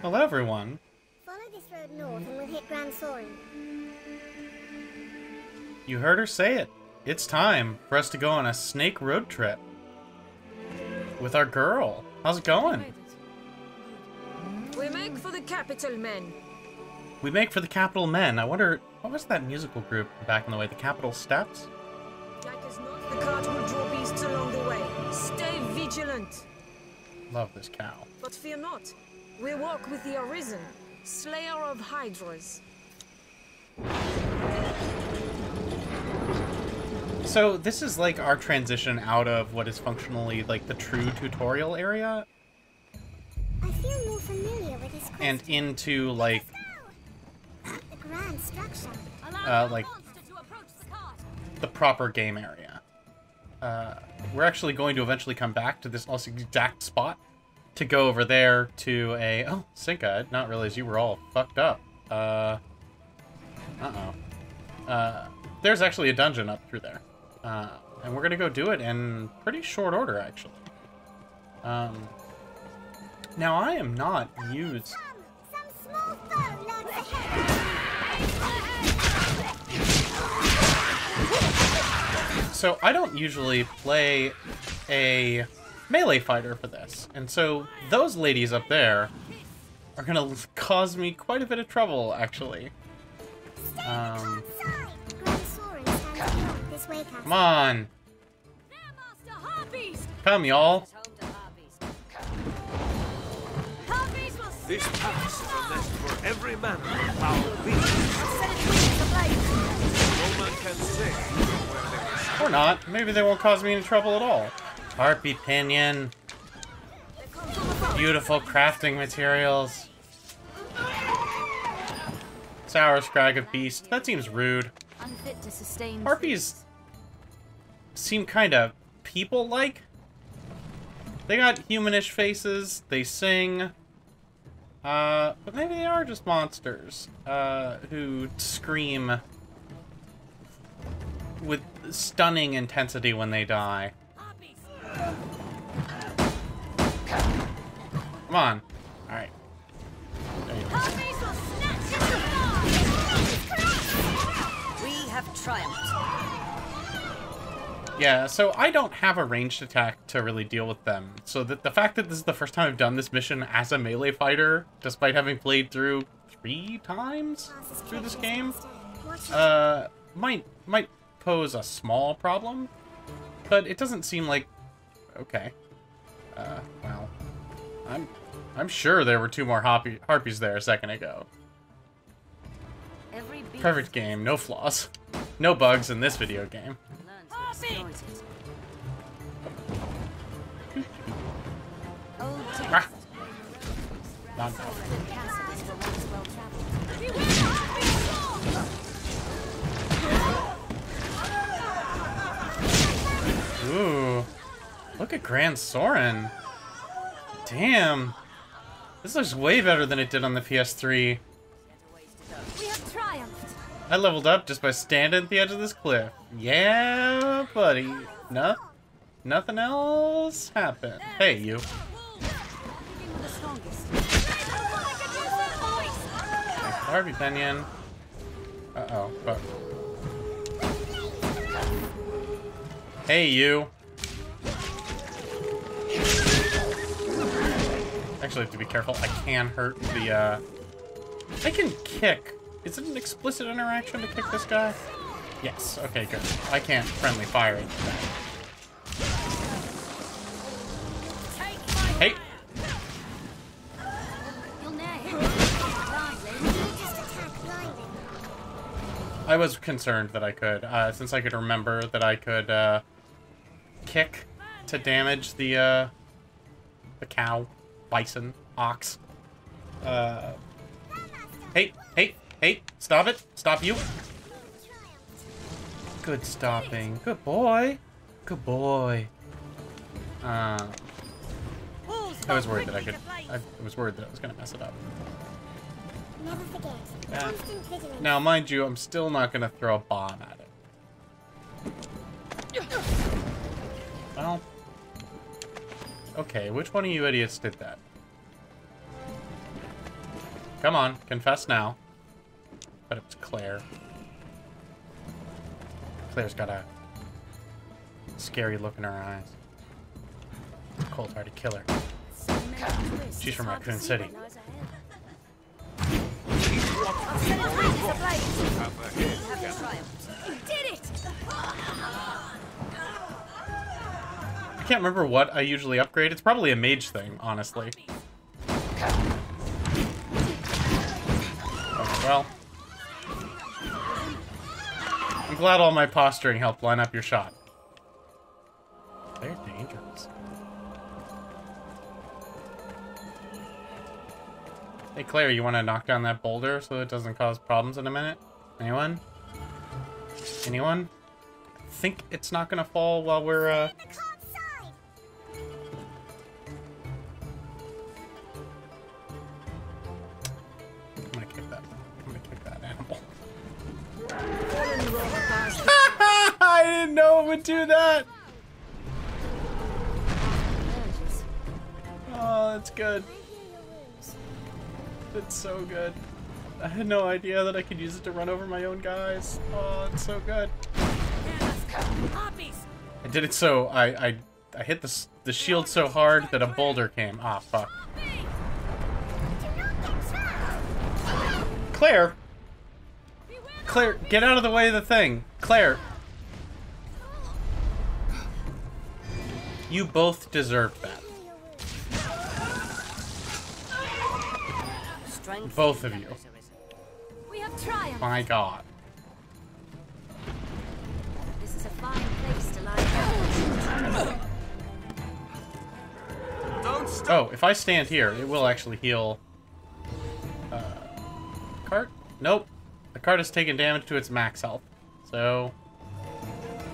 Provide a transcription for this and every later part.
Hello, everyone. Follow this road north and we'll hit Grand Soren. You heard her say it. It's time for us to go on a snake road trip. With our girl. How's it going? We make for the capital, men. We make for the Capital Men. I wonder, what was that musical group back in the way? The Capital Steps? Like as not, the cart will draw beasts along the way. Stay vigilant. Love this cow. But fear not. We walk with the Arisen, slayer of hydras. So this is like our transition out of what is functionally like the true tutorial area. I feel more familiar with this quest. And into like The grand structure. like the proper game area. We're actually going to eventually come back to this almost exact spot to go over there to a... Oh, Senka, I did not realize you were all fucked up. There's actually a dungeon up through there. And we're gonna go do it in pretty short order, actually. Now, I am not used... Some small foe lurks ahead. So, I don't usually play a melee fighter for this. And so, those ladies up there are gonna cause me quite a bit of trouble, actually. Grand Soren stands beyond this way, Captain. Come on! Come, y'all! This pass is a nest for every man of foul beast. No man can say. Or not. Maybe they won't cause me any trouble at all. Harpy pinion. Beautiful crafting materials. Sour scrag of beast. That seems rude. Unfit to sustain. Harpies seem kind of people-like. They got humanish faces. They sing. But maybe they are just monsters who scream with stunning intensity when they die. Come on. Alright. We have triumphed. Yeah, so I don't have a ranged attack to really deal with them. So the fact that this is the first time I've done this mission as a melee fighter, despite having played through 3 times through this game, might pose a small problem. But it doesn't seem like... Okay. Well... I'm sure there were 2 more harpies there a second ago. Perfect game, no flaws. No bugs in this video game. Ah. Not now. Ooh. Look at Grand Soren. Damn. This looks way better than it did on the PS3. We have triumphed. I leveled up just by standing at the edge of this cliff. Yeah, buddy. Nothing else happened. Hey, you. Harvey Pinion. Uh-oh. Fuck. Hey, you. Actually, I have to be careful. I can hurt the, I can kick. Is it an explicit interaction to kick this guy? Yes. Okay, good. I can't friendly fire into that. Hey! I was concerned that I could, since I could remember that I could, kick to damage the cow, bison, ox. Hey! Stop it! Stop you! Good stopping. Good boy! Good boy. I was worried that I was worried that I was gonna mess it up. Never forget. Constant vigilance. Now, mind you, I'm still not gonna throw a bomb at it. Well... Okay, which one of you idiots did that? Come on, confess now. But it was Claire. Claire's got a scary look in her eyes. Cold-hearted killer. She's from Raccoon City. I can't remember what I usually upgrade. It's probably a mage thing, honestly. Okay, well. I'm glad all my posturing helped line up your shot. They're dangerous. Hey Claire, you want to knock down that boulder so it doesn't cause problems in a minute? Anyone? Anyone? Think it's not gonna fall while we're The cart side. I'm gonna kick that. I'm gonna kick that animal. I didn't know it would do that. Oh, that's good. It's so good. I had no idea that I could use it to run over my own guys. Oh, it's so good. I did it so I hit the shield so hard that a boulder came. Ah, fuck. Claire! Claire, get out of the way of the thing. Claire. You both deserved that. Both of you. We have triumphed. My god. This is a fine place to lie. Don't stop. Oh, if I stand here, it will actually heal. Cart? Nope. The cart has taken damage to its max health. So,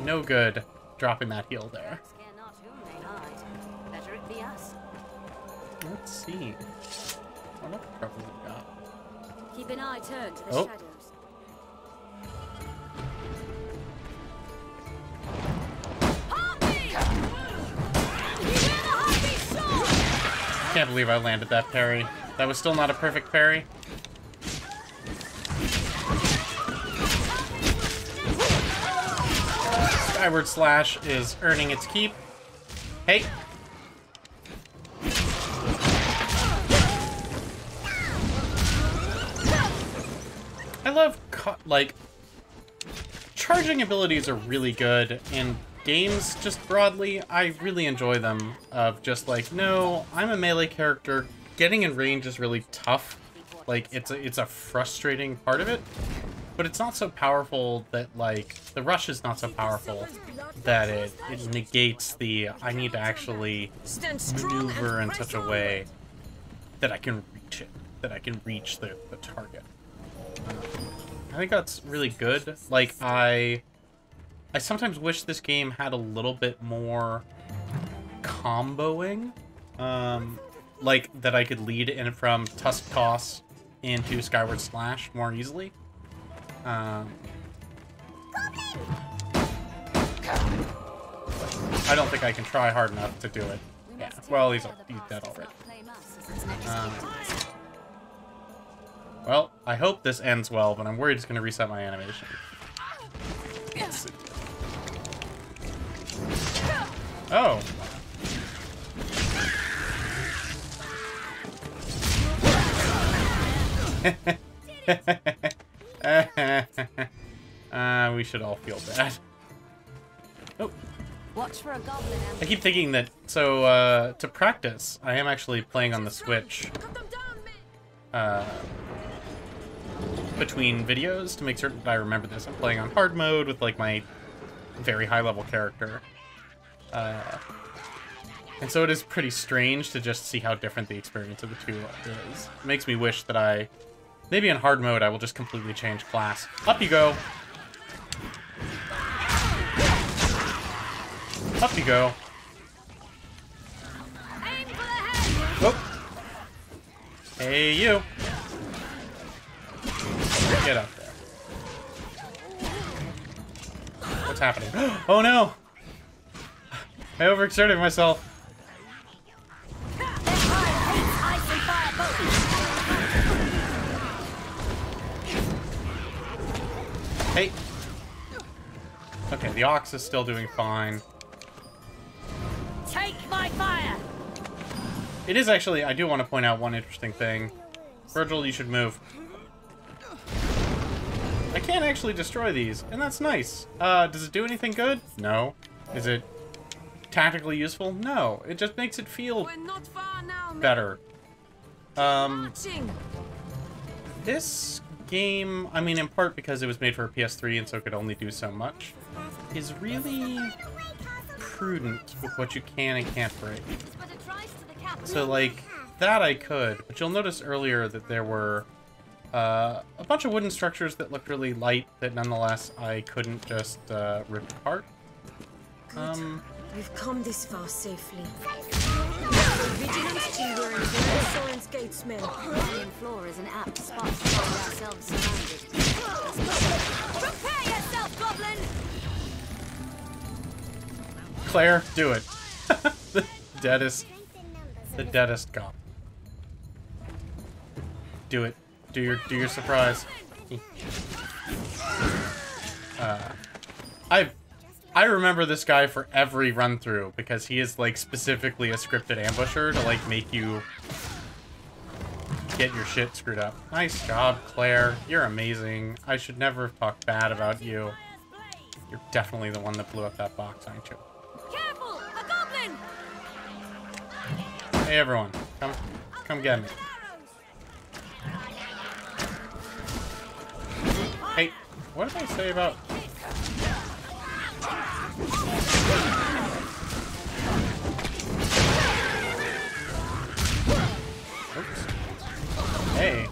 no good dropping that heal there. Scare not whom they hide. Better it be us. Let's see. What other troubles we got? Keep an eye turned to the Oh. shadows. Can't believe I landed that parry. That was still not a perfect parry. Skyward Slash is earning its keep. Hey! I love, like, charging abilities are really good in games, just broadly. I really enjoy them, of just like, no, I'm a melee character, getting in range is really tough. Like, it's a frustrating part of it, but it's not so powerful that, like, the rush is not so powerful that it negates the, I need to actually maneuver in such a way that I can reach it, that I can reach the target. I think that's really good. Like, I sometimes wish this game had a little bit more comboing. Like, that I could lead in from Tusk Toss into Skyward Slash more easily. I don't think I can try hard enough to do it. Yeah, well, he's dead already. Well, I hope this ends well, but I'm worried it's going to reset my animation. Oh. We should all feel bad. Oh. Watch for a goblin. I keep thinking that, so, to practice, I am actually playing on the Switch. Between videos to make certain that I remember this. I'm playing on hard mode with, like, my very high-level character. And so it is pretty strange to just see how different the experience of the two is. It makes me wish that maybe in hard mode I will just completely change class. Up you go! Up you go! Oh! Hey, you! Get up there. What's happening? Oh no! I overexerted myself. Hey. Okay, the ox is still doing fine. Take my fire! It is actually, I do want to point out one interesting thing. Virgil, you should move. I can't actually destroy these, and that's nice. Does it do anything good? No. Is it tactically useful? No. It just makes it feel We're not far now, men. better. Marching. This game, I mean, in part because it was made for a PS3 and so it could only do so much, is really prudent with what you can and can't break. But it tries to the capital. So, like, that I could, but you'll notice earlier that there were a bunch of wooden structures that looked really light that nonetheless I couldn't just rip apart. We've come this far safely. Vigilance chamber and Soren's gates, men. The main floor is an apt spot to find ourselves surrounded. Prepare yourself, goblin! Claire, do it. The deadest goblin. Do it. Do your surprise. I remember this guy for every run through because he is like specifically a scripted ambusher to like make you get your shit screwed up. Nice job, Claire. You're amazing. I should never have talked bad about you. You're definitely the one that blew up that box, aren't you? Careful! A goblin! Hey everyone, come get me. Hey, what did I say about... Oops. Hey.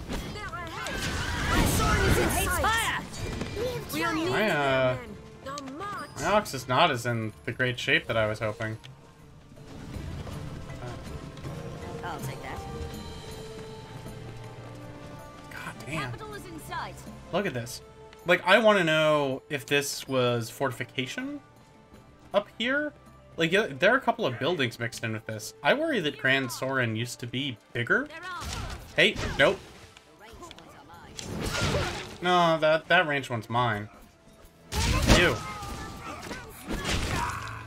We are near My, there, men. Now march. My ox is not as in the great shape that I was hoping. I'll take that. God damn. Capital is in sight. Look at this. Like, I want to know if this was fortification up here. Like, yeah, there are a couple of buildings mixed in with this. I worry that Grand Soren used to be bigger. They're on. Hey, nope. The range ones are mine. No, that ranged one's mine. You.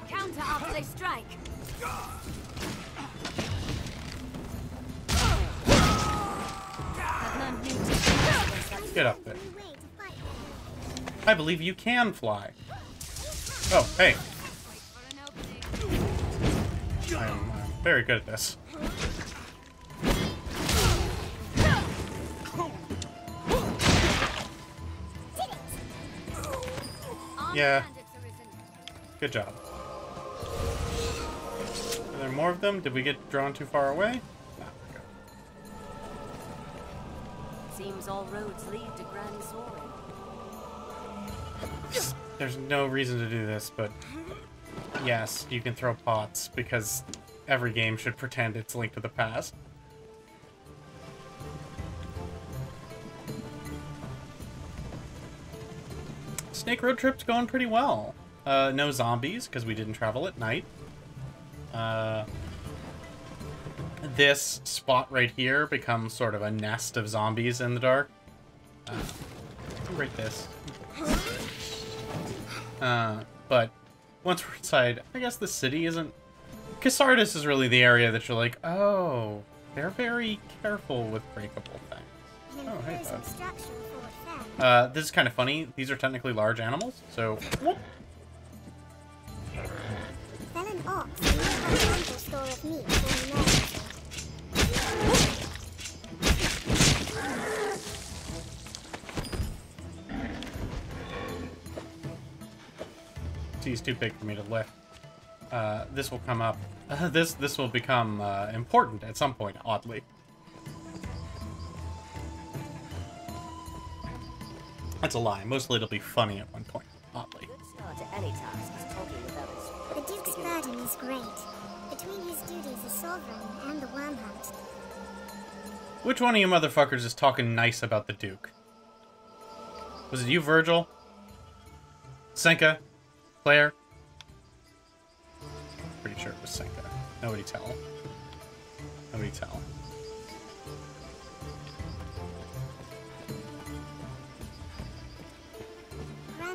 Counter after they strike. I've learned new techniques. Get up there. I believe you can fly. Oh, hey. For an opening. I'm very good at this. Yeah. And it's arisen. Good job. Are there more of them? Did we get drawn too far away? No, okay. Seems all roads lead to Grand Soren. There's no reason to do this, but yes, you can throw pots because every game should pretend it's linked to the past. Snake Road Trip's going pretty well. No zombies, because we didn't travel at night. This spot right here becomes sort of a nest of zombies in the dark. Rate this. But once we're inside, I guess the city isn't... Cassardis is really the area that you're like, oh, they're very careful with breakable things. Oh, hey, bud. This is kind of funny. These are technically large animals, so... Whoop. Fell an ox and you have a ample store of meat for the night. He's too big for me to lift. This will come up. This will become important at some point, oddly. That's a lie. Mostly it'll be funny at one point, oddly. Good start to any task is talking with others. The Duke's burden is great. Between his duties as sovereign and the worm hunt. Which one of you motherfuckers is talking nice about the Duke? Was it you, Virgil? Senka? Claire? Pretty sure it was Senka. Nobody tell. Nobody tell.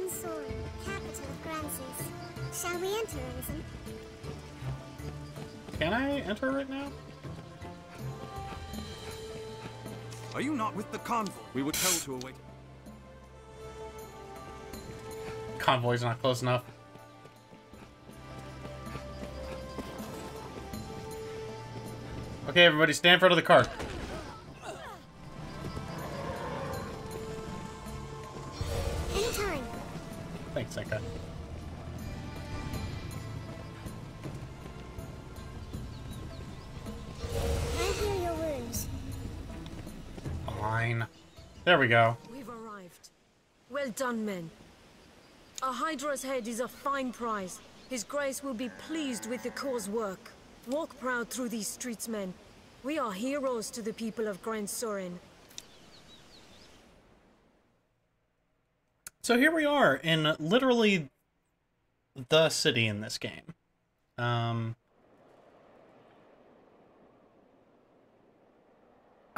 Grand Sorin, capital of Grances. Shall we enter, Arisen? Can I enter right now? Are you not with the convoy? We were told to await. Convoy's not close enough. Okay, everybody, stand in front of the cart. Anytime. Thanks, Senka. I hear your wounds. Fine. There we go. We've arrived. Well done, men. A hydra's head is a fine prize. His Grace will be pleased with the Corps' work. Walk proud through these streets, men. We are heroes to the people of Grand Sorin. So here we are in literally the city in this game. I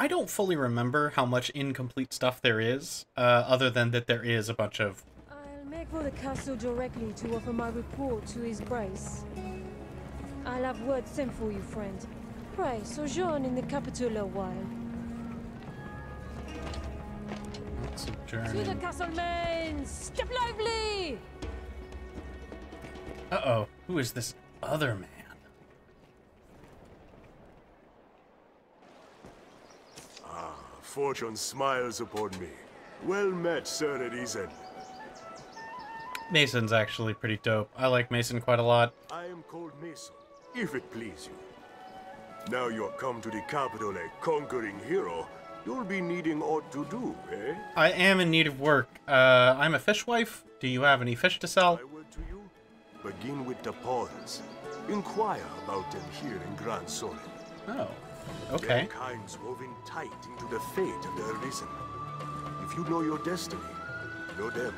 don't fully remember how much incomplete stuff there is, other than that there is a bunch of... I'll make for the castle directly to offer my report to His Grace. I'll have word sent for you, friend. Pray, sojourn in the capital a while. To the castle, men! Step lively! Uh-oh. Who is this other man? Fortune smiles upon me. Well met, Sir Arisen. Mason's actually pretty dope. I like Mason quite a lot. I am called Mason, if it please you. Now you're come to the capital a conquering hero, you'll be needing aught to do, eh? I am in need of work. I'm a fishwife. Do you have any fish to sell? My word to you, begin with the pawns. Inquire about them here in Grand Sorin. Oh, okay. Mankind's woven tight into the fate of the Arisen. If you know your destiny, know them.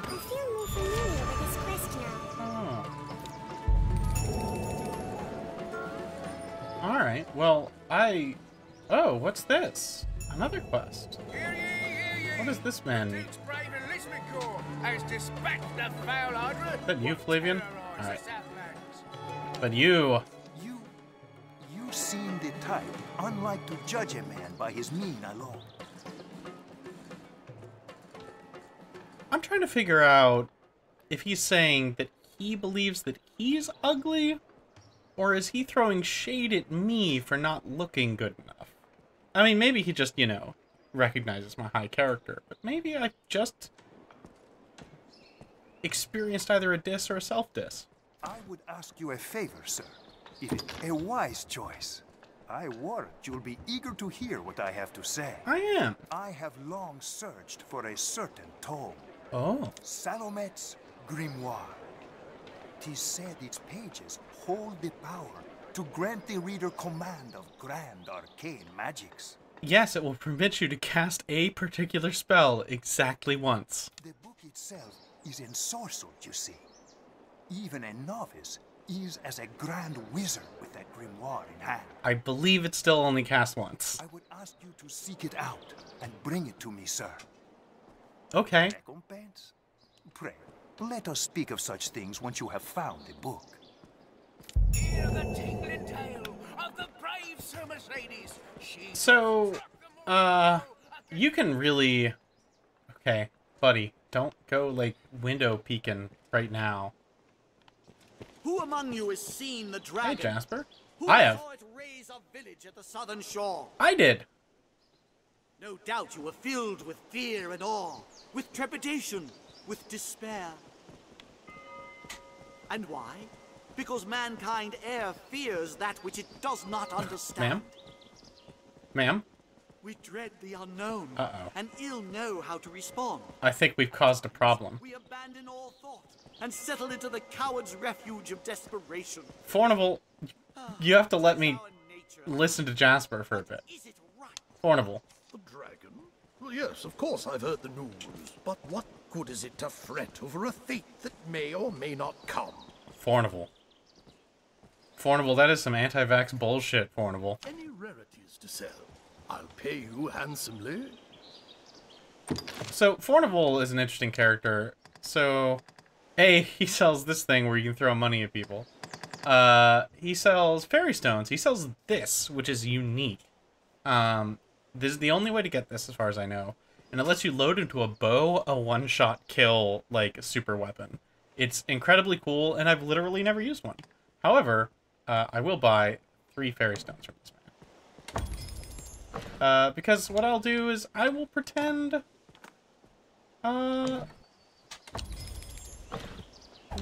I feel more familiar with this quest now. Oh. Alright, well, Oh, what's this? Another quest. What does this man need? Is that you, Flavian? Alright. But you seem the type, unlike to judge a man by his mien alone. I'm trying to figure out if he's saying that he believes that he's ugly, or is he throwing shade at me for not looking good enough? I mean, maybe he just, you know, recognizes my high character, but maybe I just experienced either a diss or a self-diss. I would ask you a favor, sir. If it's a wise choice, I warrant you'll be eager to hear what I have to say. I am. I have long searched for a certain tome. Oh. Salomet's Grimoire. 'Tis said its pages hold the power to grant the reader command of grand arcane magics. Yes, it will permit you to cast a particular spell exactly once. The book itself is ensorcelled, you see. Even a novice is as a grand wizard with that grimoire in hand. I believe it's still only cast once. I would ask you to seek it out and bring it to me, sir. Okay. Recompense? Pray, let us speak of such things once you have found the book. Hear the tingling tale of the brave Sir Mercedes. So, you can really... Okay, buddy, don't go, like, window peeking right now. Who among you has seen the dragon? Hey, Jasper. Who I have. saw it raise a village at the southern shore? I did. No doubt you were filled with fear and awe, with trepidation, with despair. And why? Because mankind e'er fears that which it does not understand. Ma'am? We dread the unknown, Uh-oh. and ill know how to respond. I think we've caused a problem. We abandon all thought, and settle into the coward's refuge of desperation. Fornival, you have to let me listen to Jasper for a bit. Is it right? Fornival. The dragon? Well, yes, of course I've heard the news. But what good is it to fret over a fate that may or may not come? Fornival. Fornival, that is some anti-vax bullshit, Fornival. Any rarities to sell? I'll pay you handsomely. So, Fornival is an interesting character, So, A, he sells this thing where you can throw money at people. He sells fairy stones. He sells this, which is unique. This is the only way to get this, as far as I know. And it lets you load into a bow a one-shot kill, like, super weapon. It's incredibly cool, and I've literally never used one. However, I will buy 3 fairy stones from this man. Because what I'll do is I will pretend...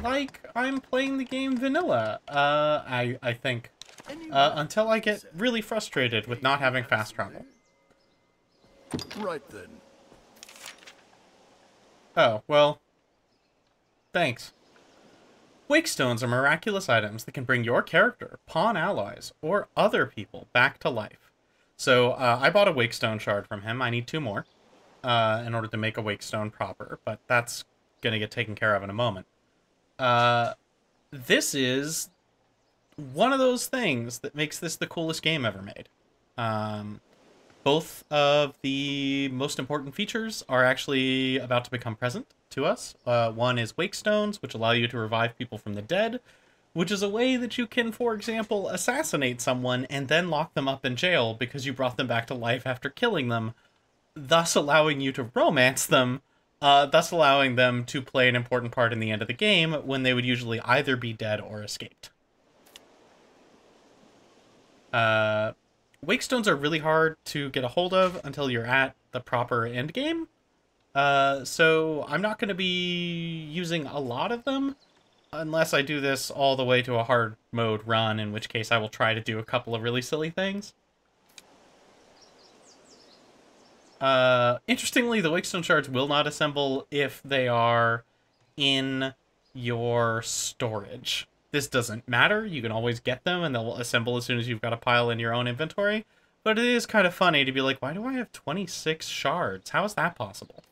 like I'm playing the game vanilla, I think. Until I get really frustrated with not having fast travel. Right then. Oh, well... thanks. Wake stones are miraculous items that can bring your character, pawn allies, or other people back to life. So, I bought a wake stone shard from him. I need 2 more. In order to make a wake stone proper, but that's gonna get taken care of in a moment. This is one of those things that makes this the coolest game ever made. Both of the most important features are actually about to become present to us. One is wake stones, which allow you to revive people from the dead, which is a way that you can, for example, assassinate someone and then lock them up in jail because you brought them back to life after killing them, thus allowing you to romance them, thus allowing them to play an important part in the end of the game when they would usually either be dead or escaped. Wake stones are really hard to get a hold of until you're at the proper end game. So I'm not going to be using a lot of them unless I do this all the way to a hard mode run, in which case I will try to do a couple of really silly things. Interestingly, the Wakestone shards will not assemble if they are in your storage. This doesn't matter. You can always get them, and they'll assemble as soon as you've got a pile in your own inventory. But it is kind of funny to be like, why do I have 26 shards? How is that possible?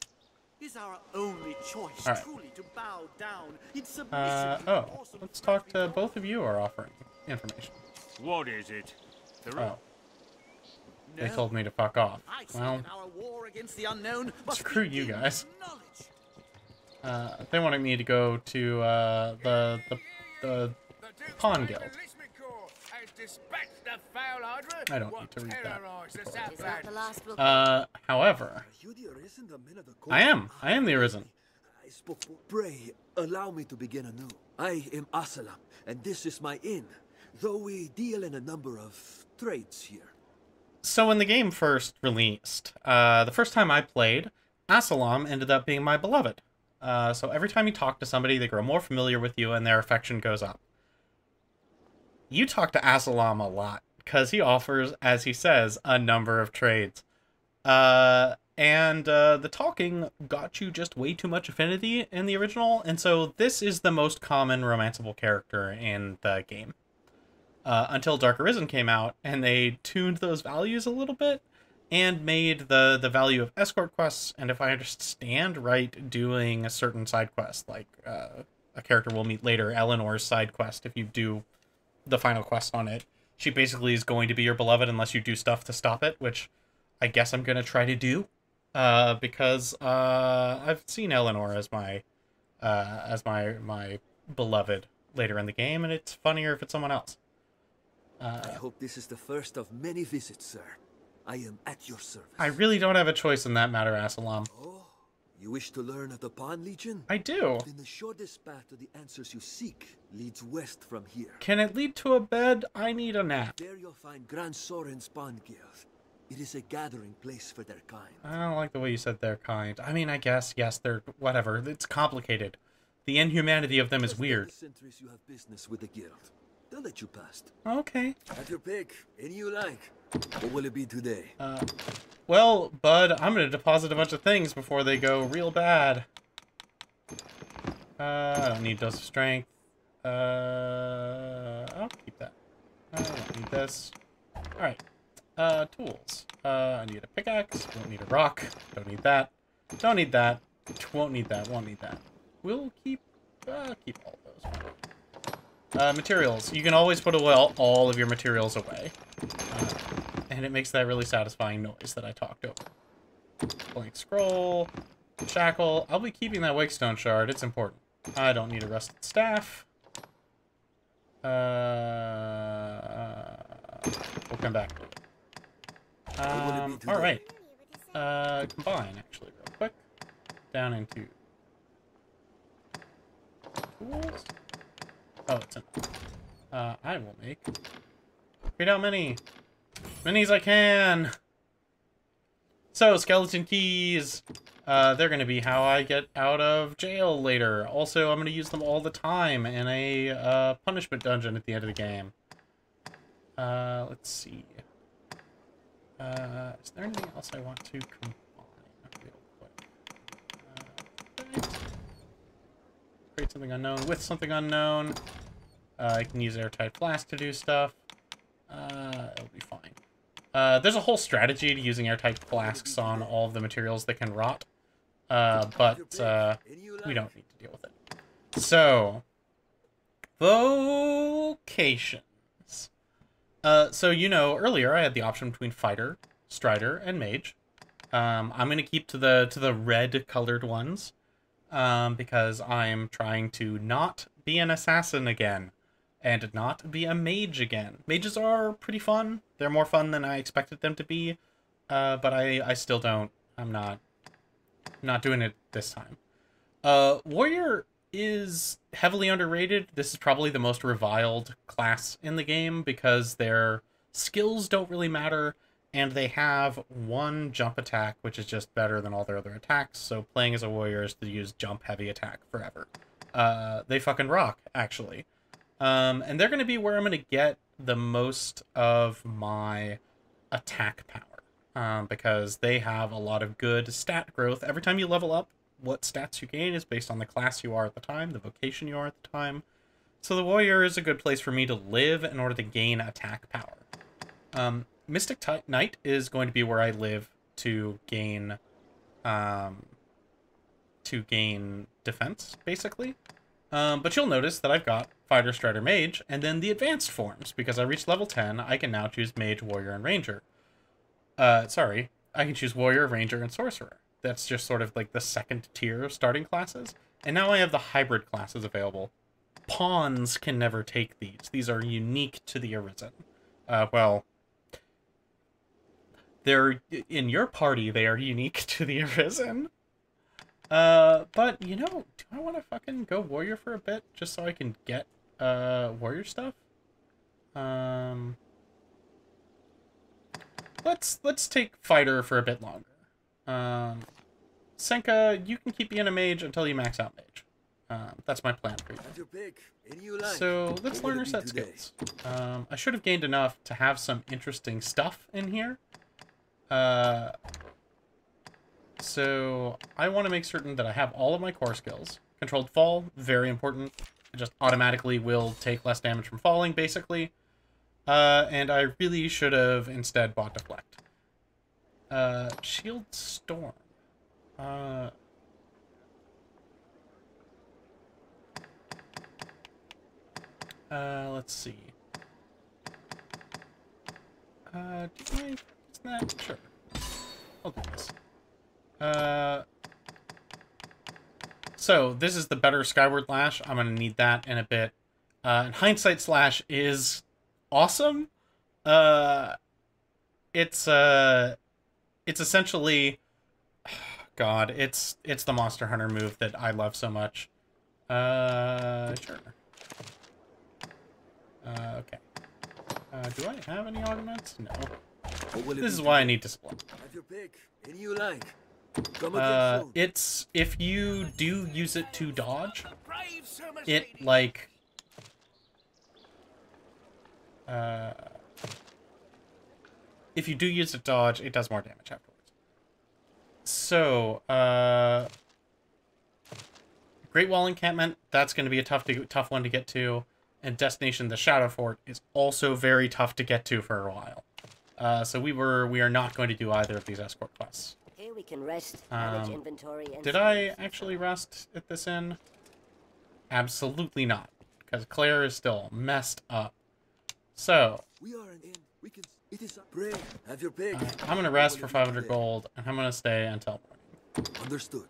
Is our only choice right. truly to bow down in submission to the Oh, awesome let's talk to both of you are offering information. What is it? Oh. They told me to fuck off. I say Well, that our war against the unknown must screw you begin guys. with knowledge. They wanted me to go to the Pawn Guild. I don't need to read that. Is that the last book? However, I am the Arisen. I spoke for... Pray, allow me to begin anew. I am Asalam, and this is my inn, though we deal in a number of trades here. So when the game first released, the first time I played, Asalam ended up being my beloved. So every time you talk to somebody, they grow more familiar with you and their affection goes up. You talk to Asalam a lot, because he offers, as he says, a number of trades. And the talking got you just way too much affinity in the original, and so this is the most common romanceable character in the game. Until Dark Arisen came out, and they tuned those values a little bit, and made the value of escort quests, and if I understand right, doing a certain side quest, like a character we'll meet later, Eleanor's side quest, if you do the final quest on it, she basically is going to be your beloved unless you do stuff to stop it, which I guess I'm going to try to do, because I've seen Eleanor as my beloved later in the game, and it's funnier if it's someone else. I hope this is the first of many visits, sir. I am at your service. I really don't have a choice in that matter, Asalam. Oh, you wish to learn of the Pawn Legion? I do. Then the shortest path to the answers you seek leads west from here. Can it lead to a bed? I need a nap. There you'll find Grand Soren's Pawn Guild. It is a gathering place for their kind. I don't like the way you said their kind. I mean, I guess, yes, they're whatever. It's complicated. The inhumanity of them is weird. The centuries you have business with the guild. They'll let you past. Okay. Have your pick. Any you like. What will it be today? Well, bud, I'm gonna deposit a bunch of things before they go real bad. I don't need dose of strength. I'll keep that. I don't need this. Alright. Tools. I need a pickaxe. Don't need a rock. Don't need that. Don't need that. Won't need that. Won't need that. We'll keep all those. Materials. You can always put away all of your materials away. And it makes that really satisfying noise that I talked over. Blank scroll. Shackle. I'll be keeping that Wakestone shard. It's important. I don't need a rusted staff. We'll come back. Alright. Combine, actually, real quick. Down into tools. Oh, it's in. I will make. Read how many as I can. So, skeleton keys. They're going to be how I get out of jail later. Also, I'm going to use them all the time in a punishment dungeon at the end of the game. Let's see. Is there anything else I want to combine real quick? Create something unknown with something unknown. I can use airtight flask to do stuff. It'll be fine. There's a whole strategy to using airtight flasks on all of the materials that can rot. But we don't need to deal with it. So, vocations. So, you know, earlier I had the option between fighter, strider, and mage. I'm going to keep to the red-colored ones, because I'm trying to not be an assassin again, and not be a mage again. Mages are pretty fun. They're more fun than I expected them to be, but I still don't. I'm not doing it this time. Warrior is heavily underrated. This is probably the most reviled class in the game because their skills don't really matter, and they have one jump attack, which is just better than all their other attacks, so playing as a warrior is to use jump heavy attack forever. They fucking rock, actually. And they're going to be where I'm going to get the most of my attack power, because they have a lot of good stat growth. Every time you level up, what stats you gain is based on the class you are at the time, the vocation you are at the time. So the warrior is a good place for me to live in order to gain attack power. Mystic Knight is going to be where I live to gain defense, basically. But you'll notice that I've got Fighter, Strider, Mage, and then the advanced forms. Because I reached level 10, I can now choose Mage, Warrior, and Ranger. I can choose Warrior, Ranger, and Sorcerer. That's just sort of like the second tier of starting classes. And now I have the hybrid classes available. Pawns can never take these. These are unique to the Arisen. Well, they're in your party, they are unique to the Arisen. But, you know, do I want to fucking go Warrior for a bit, just so I can get, Warrior stuff? Let's take Fighter for a bit longer. Senka, you can keep being a mage until you max out mage. That's my plan for you. So, let's learn our set skills. I should have gained enough to have some interesting stuff in here. So, I want to make certain that I have all of my core skills. Controlled fall, very important. It just automatically will take less damage from falling, basically. And I really should have instead bought Deflect. Shield Storm. Let's see. Isn't that? Sure. I'll do this. So, this is the better Skyward Lash. I'm gonna need that in a bit. And Hindsight Slash is awesome. It's essentially... God, it's the Monster Hunter move that I love so much. Sure. Okay. Do I have any augments? No. This is why I need display. Have your pick. Any you like. It's if you do use it to dodge, it like if you do use it to dodge, it does more damage afterwards. So, Great Wall Encampment, that's going to be a tough one to get to, and Destination the Shadow Fort is also very tough to get to for a while. So we are not going to do either of these escort quests. Here we can rest, manage inventory, and did I actually rest at this inn? Absolutely not, because Claire is still messed up. So, we are an inn. We can. It is a brave. Have your pick. I'm gonna rest for 500 gold, and I'm gonna stay until morning. Understood.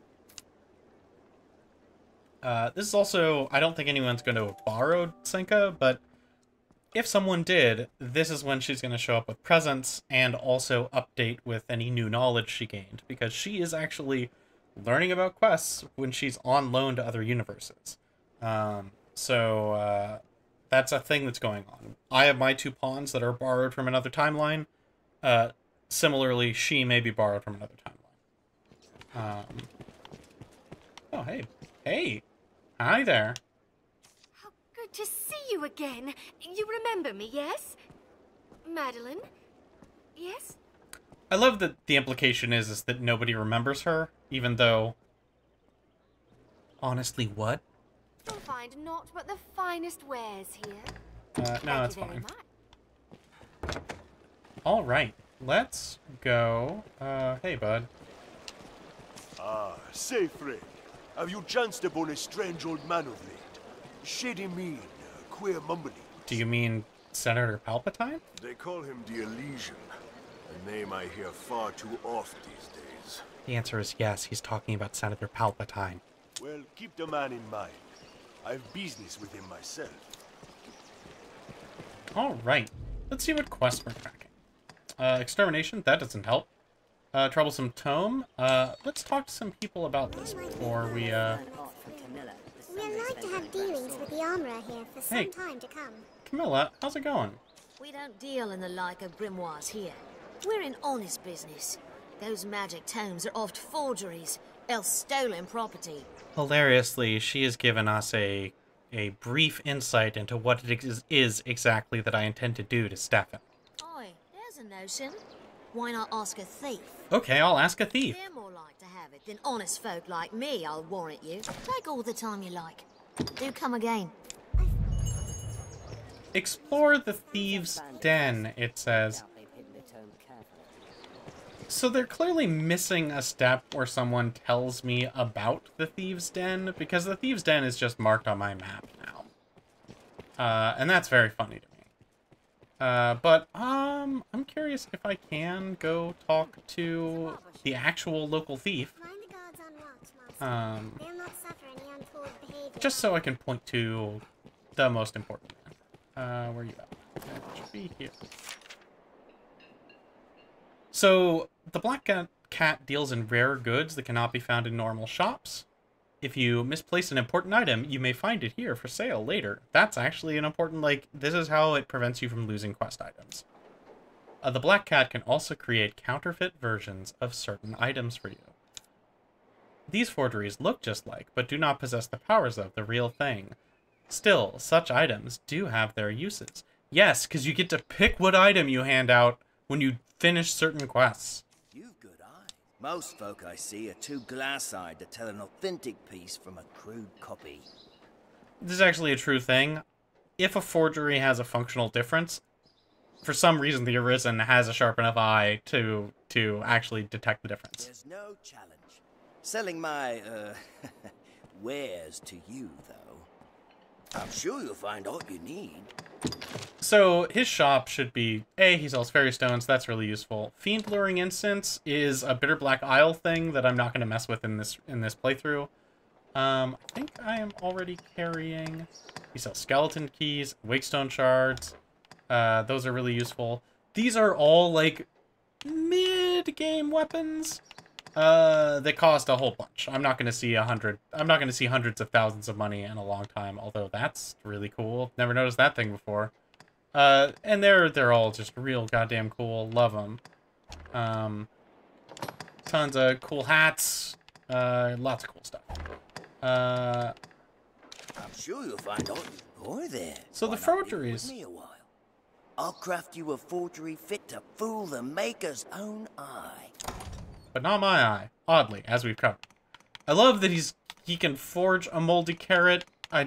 This is also, I don't think anyone's going to have borrowed Senka, but if someone did, this is when she's going to show up with presents and also update with any new knowledge she gained, because she is actually learning about quests when she's on loan to other universes. So that's a thing that's going on. I have my 2 pawns that are borrowed from another timeline. Similarly, she may be borrowed from another timeline. Oh, hey. Hey! Hi there. How good to see you again. You remember me, yes? Madeline? Yes? I love that the implication is that nobody remembers her, even though... Honestly, what? You'll find naught but the finest wares here. No, that's Thank you very fine. much. Alright, let's go... hey, bud. Ah, say, friend, have you chanced upon a strange old man of late? Shady mean, queer mumbling. Do you mean Senator Palpatine? They call him the Elysian, a name I hear far too oft these days. The answer is yes, he's talking about Senator Palpatine. Well, keep the man in mind. I've business with him myself. Alright, let's see what quests we're cracking. Extermination, that doesn't help. Troublesome Tome, let's talk to some people about this before we, We're like to have dealings with the armorer here for some time to come. Camilla, how's it going? We don't deal in the like of grimoires here. We're in honest business. Those magic tomes are oft forgeries, else stolen property. Hilariously, she has given us a brief insight into what it is exactly that I intend to do to Stefan. Oi, there's a notion. Why not ask a thief? Okay, I'll ask a thief. They're more like to have it than honest folk like me, I'll warrant you. Take all the time you like. Do come again. Explore the Thieves' Den, it says. So they're clearly missing a step where someone tells me about the Thieves' Den, because the Thieves' Den is just marked on my map now. And that's very funny to me. But I'm curious if I can go talk to the actual local thief. Just so I can point to the most important man. Where are you at? It should be here. So, the Black Cat deals in rare goods that cannot be found in normal shops. If you misplace an important item, you may find it here for sale later. That's actually an important, this is how it prevents you from losing quest items. The Black Cat can also create counterfeit versions of certain items for you. These forgeries look just like, but do not possess the powers of the real thing. Still, such items do have their uses. Yes, because you get to pick what item you hand out when you finish certain quests. You've good eyes. Most folk I see are too glass-eyed to tell an authentic piece from a crude copy. This is actually a true thing. If a forgery has a functional difference, for some reason the Arisen has a sharp enough eye to actually detect the difference. There's no challenge. Selling my, wares to you, though. I'm sure you'll find all you need. So, his shop should be, he sells fairy stones, that's really useful. Fiend Luring Incense is a Bitter Black Isle thing that I'm not going to mess with in this playthrough. I think I am already carrying... He sells skeleton keys, wakestone shards. Those are really useful. These are all, mid-game weapons. They cost a whole bunch. I'm not going to see hundreds of thousands of money in a long time, although that's really cool. Never noticed that thing before. And they're all just real goddamn cool. Love them. Tons of cool hats. Lots of cool stuff. I'm sure you'll find all you boy there. So the forgeries. Me a while. I'll craft you a forgery fit to fool the maker's own eye. But not my eye. Oddly, as we've covered. I love that he can forge a moldy carrot. I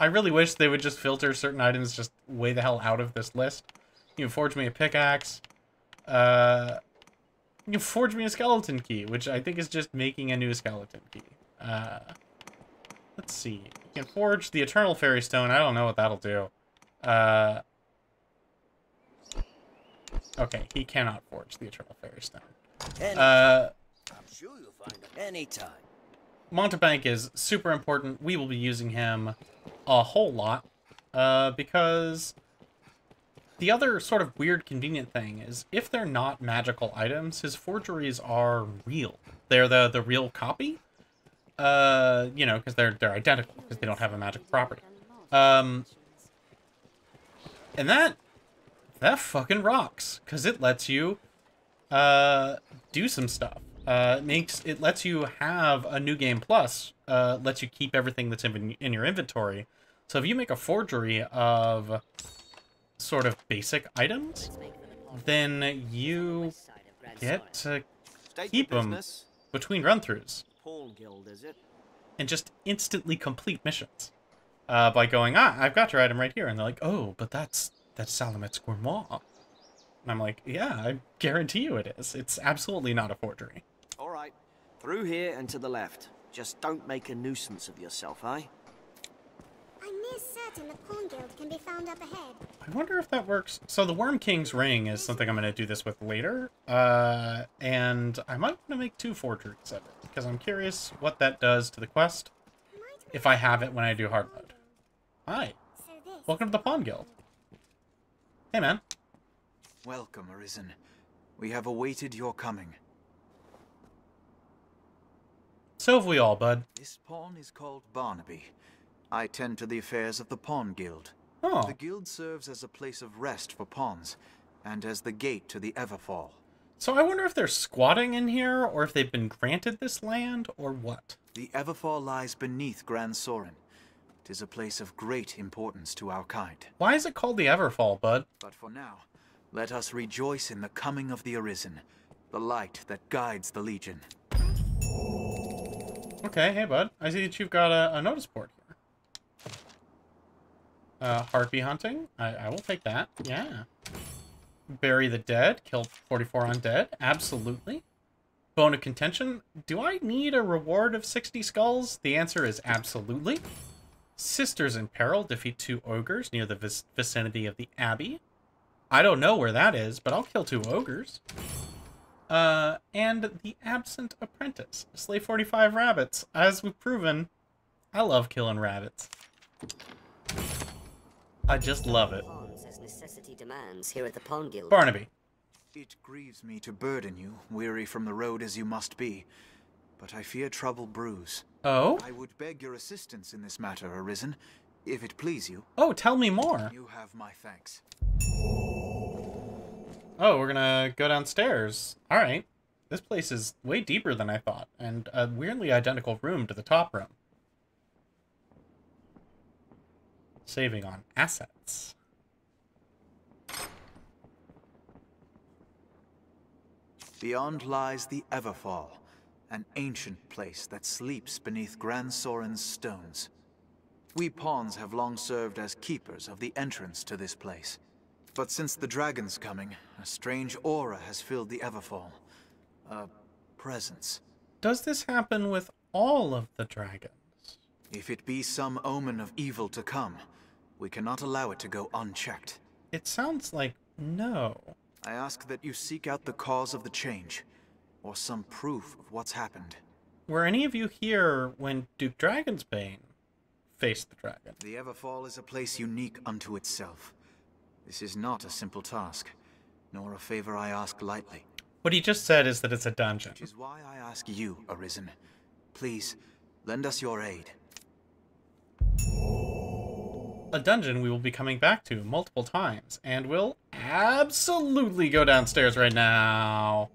really wish they would just filter certain items just way the hell out of this list. You can forge me a pickaxe. You can forge me a skeleton key, which I think is just making a new skeleton key. Let's see. You can forge the Eternal Fairy Stone. I don't know what that'll do. Okay, he cannot forge the Eternal Fairy Stone. I'm sure you'll find it anytime. Montebank is super important. We will be using him a whole lot, because the other sort of weird convenient thing is if they're not magical items, his forgeries are real. They're the real copy, you know, because they're identical, because they don't have a magic property. And that fucking rocks, because it lets you do some stuff. It lets you have a new game plus, lets you keep everything that's in your inventory. So if you make a forgery of sort of basic items, then you get to keep them between run-throughs and just instantly complete missions by going, I've got your item right here, and they're like, oh, but that's Salamet's Gourmand. And I'm like, yeah, I guarantee you it is. It's absolutely not a forgery. All right, through here and to the left. Just don't make a nuisance of yourself, eh? I'm near certain the Pawn Guild can be found up ahead. I wonder if that works. So the Worm King's Ring is something I'm going to do this with later. And I might want to make 2 forgeries of it, because I'm curious what that does to the quest if I have it when I do hard mode. Hi. Welcome to the Pawn Guild. Hey, man. Welcome, Arisen. We have awaited your coming. So have we all, bud. This pawn is called Barnaby. I tend to the affairs of the Pawn Guild. Oh. The guild serves as a place of rest for pawns, and as the gate to the Everfall. So I wonder if they're squatting in here, or if they've been granted this land, or what? The Everfall lies beneath Gran Soren. It is a place of great importance to our kind. Why is it called the Everfall, bud? But for now, let us rejoice in the coming of the Arisen, the light that guides the Legion. Okay, hey, bud. I see that you've got a notice board here. Harpy hunting. I will take that. Yeah. Bury the dead. Kill 44 undead. Absolutely. Bone of contention. Do I need a reward of 60 skulls? The answer is absolutely. Sisters in peril. Defeat 2 ogres near the vicinity of the Abbey. I don't know where that is, but I'll kill 2 ogres. And the absent apprentice. Slay 45 rabbits. As we've proven, I love killing rabbits. I just love it. As necessity demands here at the Pawn Guild. Barnaby. It grieves me to burden you, weary from the road as you must be, but I fear trouble brews. Oh? I would beg your assistance in this matter, Arisen, if it please you. Oh, tell me more. You have my thanks. Oh, we're gonna go downstairs. Alright. This place is way deeper than I thought, and a weirdly identical room to the top room. Saving on assets. Beyond lies the Everfall, an ancient place that sleeps beneath Gran Soren's stones. We pawns have long served as keepers of the entrance to this place. But since the dragon's coming, a strange aura has filled the Everfall. A presence. Does this happen with all of the dragons? If it be some omen of evil to come, we cannot allow it to go unchecked. It sounds like no. I ask that you seek out the cause of the change, or some proof of what's happened. Were any of you here when Duke Dragonsbane faced the dragon? The Everfall is a place unique unto itself. This is not a simple task, nor a favor I ask lightly. What he just said is that it's a dungeon. Which is why I ask you, Arisen. Please, lend us your aid. A dungeon we will be coming back to multiple times, and we'll absolutely go downstairs right now.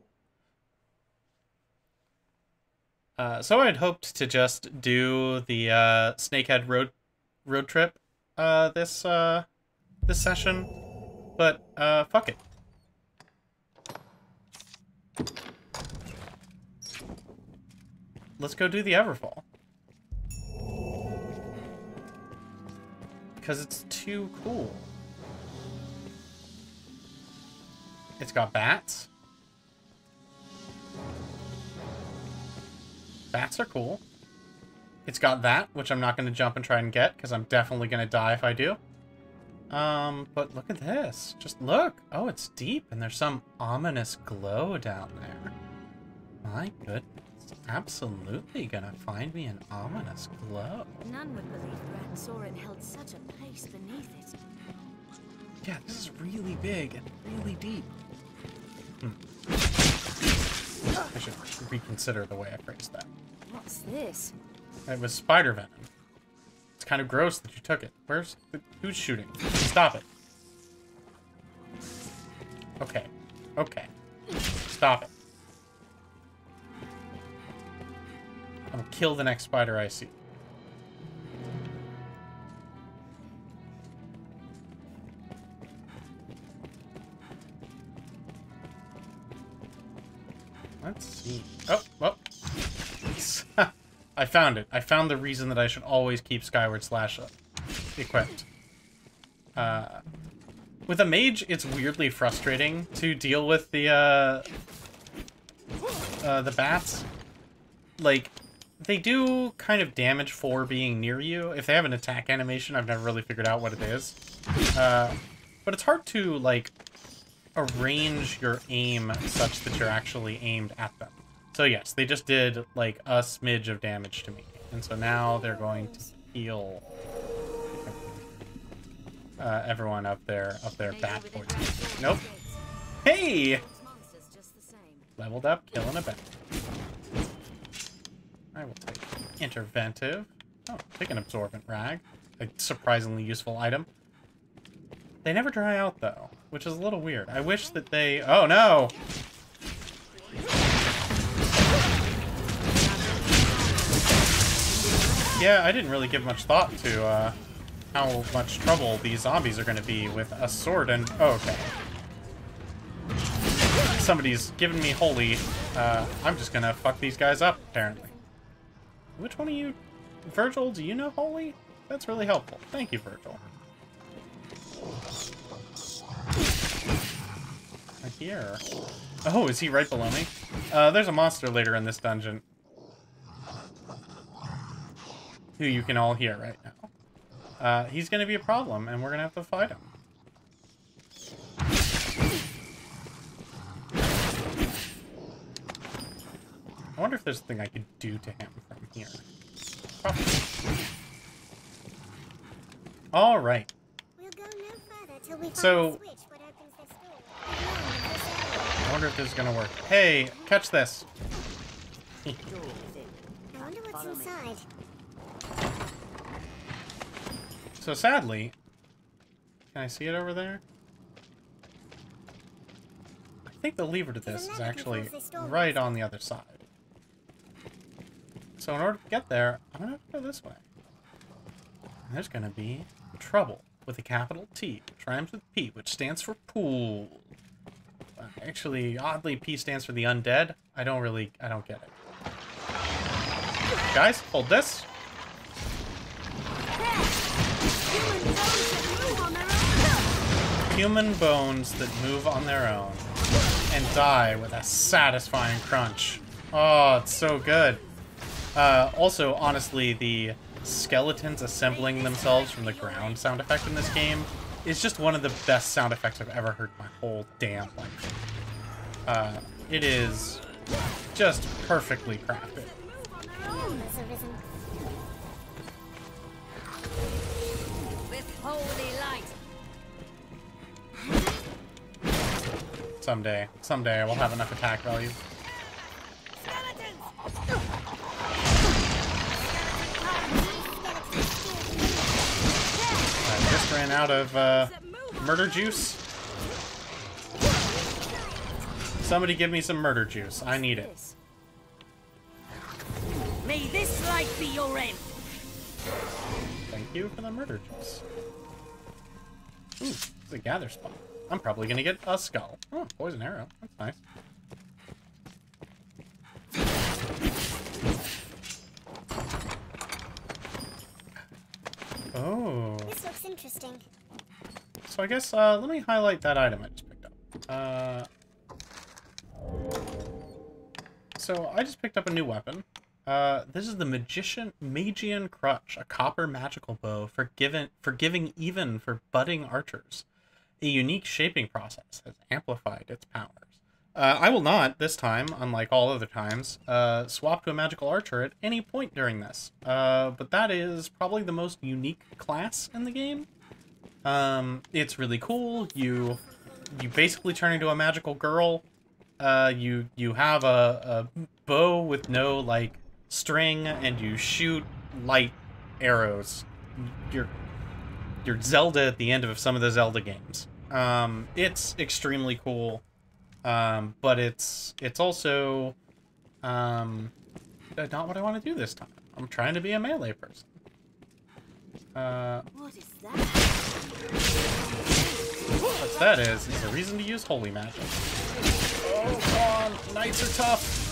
So I'd hoped to just do the Snakehead road trip this session, but fuck it. Let's go do the Everfall. Because it's too cool. It's got bats. Bats are cool. It's got that, which I'm not going to jump and try and get, because I'm definitely going to die if I do. But look at this. Just look. Oh, it's deep, and there's some ominous glow down there. My goodness. Absolutely gonna find me an ominous glow. None would believe Grand Soren held such a place beneath it. Yeah, this is really big and really deep. I should reconsider the way I phrased that. What's this? It was spider venom. It's kind of gross that you took it. Who's shooting? Stop it. Okay. Okay. Stop it. I'm gonna kill the next spider I see. Let's see. Oh, well. I found it. I found the reason that I should always keep Skyward Slash equipped. With a mage, it's weirdly frustrating to deal with the bats. Like, they do kind of damage for being near you. If they have an attack animation, I've never really figured out what it is. But it's hard to, like, arrange your aim such that you're actually aimed at them. So yes, they just did, like, a smidge of damage to me. And so now they're going to heal everyone up their bat poison. Nope. Hey! Leveled up, killing a bat. I will take interventive. Oh, take an absorbent rag. A surprisingly useful item. They never dry out, though, which is a little weird. I wish that they... Oh, no! Yeah, I didn't really give much thought to how much trouble these zombies are going to be with a sword and... Oh, okay. Somebody's giving me holy. I'm just going to fuck these guys up, apparently. Which one of you... Virgil, do you know holy? That's really helpful. Thank you, Virgil. Right here. Oh, is he right below me? There's a monster later in this dungeon. Who you can all hear right now. He's going to be a problem, and we're going to have to fight him. I wonder if there's something I could do to him from here. Probably. All right. We'll go no further till we find So, the switch what opens this door. I wonder if this is going to work. Hey, catch this. I wonder what's inside. So sadly, can I see it over there? I think the lever to this is actually right on the other side. So in order to get there, I'm going to have to go this way. And there's going to be trouble with a capital T, which rhymes with P, which stands for pool. Actually, oddly, P stands for the undead. I don't get it. Guys, hold this. Human bones that move on their own and die with a satisfying crunch. Oh, it's so good. Also, honestly, the skeletons assembling themselves from the ground sound effect in this game is just one of the best sound effects I've ever heard in my whole damn life. It is just perfectly crafted. With holy light. Someday I will have enough attack value. I just ran out of murder juice. Somebody give me some murder juice. I need it. May this light be your end. Thank you for the murder juice. Ooh, it's a gather spot. I'm probably gonna get a skull. Oh, poison arrow. That's nice. Oh. This looks interesting. So I guess, let me highlight that item I just picked up. So I just picked up a new weapon. This is the Magian Crutch, a copper magical bow forgiving even for budding archers. A unique shaping process has amplified its powers. I will not, this time, unlike all other times, swap to a magical archer at any point during this. But that is probably the most unique class in the game. It's really cool. You basically turn into a magical girl. You have a bow with no, like, string, and you shoot light arrows. You're Zelda at the end of some of the Zelda games. It's extremely cool. But it's also, not what I want to do this time. I'm trying to be a melee person. What is that? What that is a reason to use holy magic. Oh, come on! Knights are tough!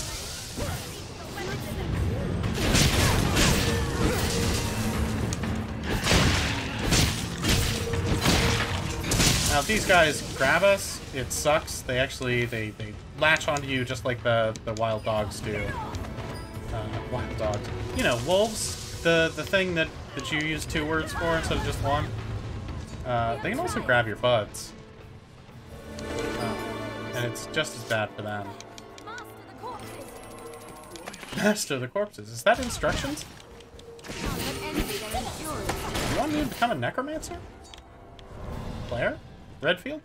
Now, if these guys grab us, it sucks. They actually, they latch onto you just like the wild dogs do. Wild dogs. You know, wolves, the thing that you use 2 words for instead of just 1. They can also grab your buds. And it's just as bad for them. Master the corpses. Is that instructions? You want me to become a necromancer? Claire? Redfield?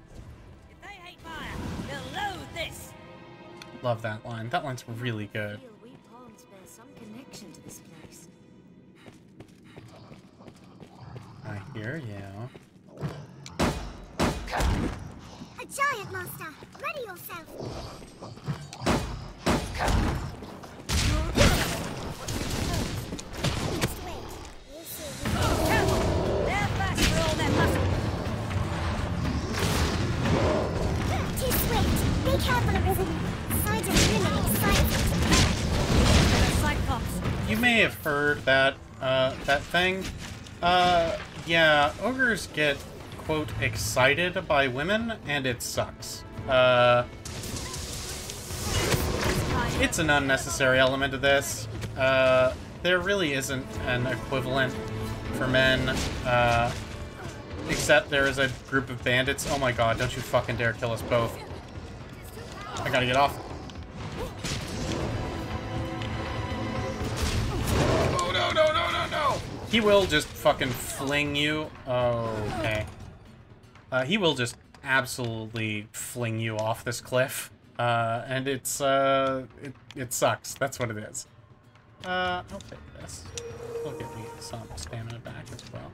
If they hate fire, they'll loathe this. Love that line. That line's really good. We pawns bear some connection to this place. I hear you. A giant monster! Ready yourself! Careful! They're fast for all their muscle. Too swift! Be careful, Arisen! Sight is really exciting! Cyclops. You may have heard that, that thing. Yeah, ogres get, quote, excited by women, and it sucks. It's an unnecessary element of this. There really isn't an equivalent for men, except there is a group of bandits. Oh my god, don't you fucking dare kill us both. I gotta get off. Oh, no, no, no, no, no! He will just fucking fling you. Oh, okay. He will just absolutely fling you off this cliff. And it's, it sucks. That's what it is. I'll take this. It'll get me some stamina back as well.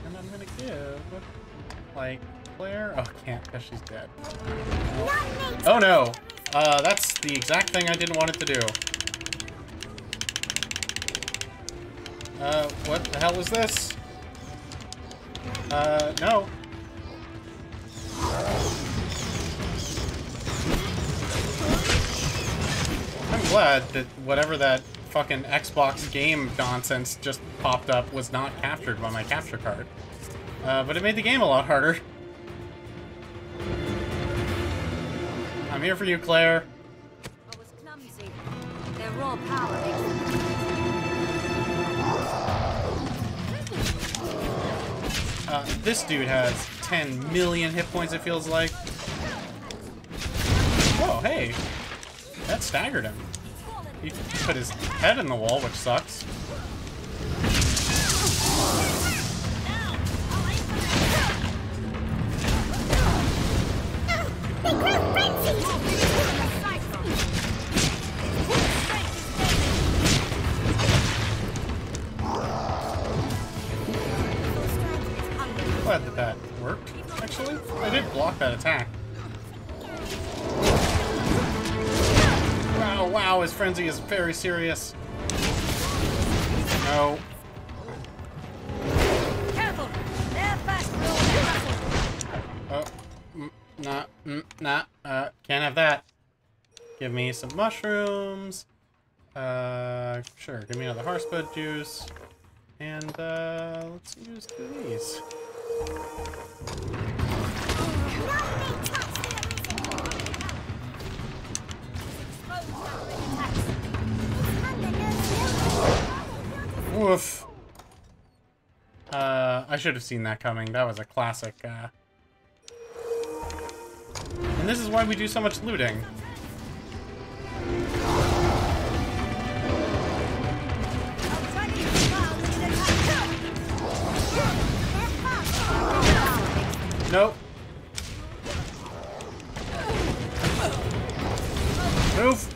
And I'm gonna give, like, Claire? Oh, can't, because she's dead. Oh no! That's the exact thing I didn't want it to do. What the hell is this? No. I'm glad that whatever that fucking Xbox game nonsense just popped up was not captured by my capture card. But it made the game a lot harder. I'm here for you, Claire. I was clumsy. Their raw power makes This dude has 10 million hit points, it feels like. Whoa, hey. That staggered him. He put his head in the wall, which sucks. Glad that that worked, actually. I did block that attack. Wow, wow, his frenzy is very serious. No. Careful! They're fast for all their muscle. Oh, can't have that. Give me some mushrooms. Sure, give me another horsebud juice. And, let's use 2 of these. Woof. I should have seen that coming. That was a classic And this is why we do so much looting. Nope. Move.